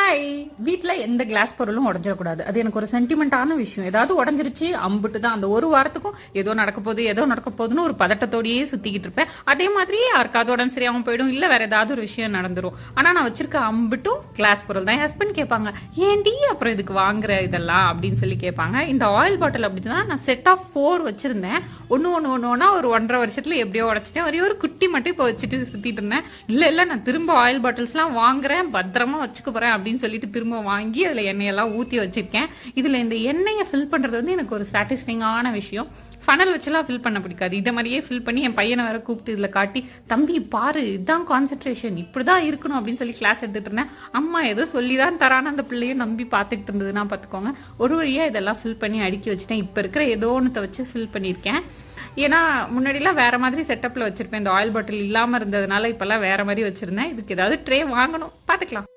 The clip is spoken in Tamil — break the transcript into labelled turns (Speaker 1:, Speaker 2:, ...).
Speaker 1: ஹாய். வீட்ல எந்த கிளாஸ் பொருளும் உடஞ்சிடக்கூடாது. அது எனக்கு ஒரு சென்டிமெண்டான விஷயம். ஏதாவது உடஞ்சிருச்சு அம்புட்டு தான். அந்த ஒரு வாரத்துக்கும் ஏதோ நடக்க போகுதுன்னு ஒரு பதட்டத்தோடயே சுத்திக்கிட்டு இருப்பேன். அதே மாதிரி யாருக்காவது உடம்பு சரியாம போயிடும், இல்ல வேற ஏதாவது ஒரு விஷயம் நடந்துரும். ஆனா நான் வச்சிருக்க அம்புட்டும் கிளாஸ் பொருள் தான். என் ஹஸ்பண்ட் கேட்பாங்க, ஏன்டி அப்புறம் இதுக்கு வாங்குற இதெல்லாம் அப்படின்னு சொல்லி கேட்பாங்க. இந்த ஆயில் பாட்டில் அப்படின்னா நான் செட் ஆஃப் 4 வச்சிருந்தேன். ஒன்னா ஒரு 1.5 வருஷத்துல எப்படியோ உடைச்சிட்டேன். ஒரே ஒரு குட்டி மட்டும் இப்போ வச்சுட்டு சுத்திட்டு இருந்தேன். இல்ல நான் திரும்ப ஆயில் பாட்டில்ஸ் எல்லாம் வாங்குறேன், பத்திரமா வச்சுக்க போறேன் அப்படின்னு சொல்லிட்டு திரும்ப வாங்கி அதுல எண்ணெயெல்லாம் ஊத்தி வச்சிருக்கேன். இதுல இந்த எண்ணெயை ஃபில் பண்றது வந்து எனக்கு ஒரு சாட்டிஸ்ஃபைங்கான விஷயம். ஃபனல் வச்சுலாம் ஃபில் பண்ண பிடிக்காது. இதை மாதிரியே ஃபில் பண்ணி என் பையனை வேற கூப்பிட்டு இதுல காட்டி, தம்பி பாரு இதுதான் கான்சென்ட்ரேஷன், இப்படிதான் இருக்கணும் அப்படின்னு சொல்லி கிளாஸ் எடுத்துட்டு இருந்தேன். அம்மா ஏதோ சொல்லிதான் தரான அந்த பிள்ளையும் நம்பி பார்த்துட்டு இருந்ததுன்னா பார்த்துக்கோங்க. ஒரு வழியா இதெல்லாம் ஃபில் பண்ணி அடுக்கி வச்சுட்டேன். இப்ப இருக்கிற ஏதோ ஒன்றத்தை வச்சு ஃபில் பண்ணியிருக்கேன். ஏன்னா முன்னாடிலாம் வேற மாதிரி செட்டப்ல வச்சிருப்பேன். இந்த ஆயில் பாட்டில் இல்லாம இருந்ததுனால இப்பெல்லாம் வேற மாதிரி வச்சிருந்தேன். இதுக்கு ஏதாவது ட்ரே வாங்கணும், பாத்துக்கலாம்.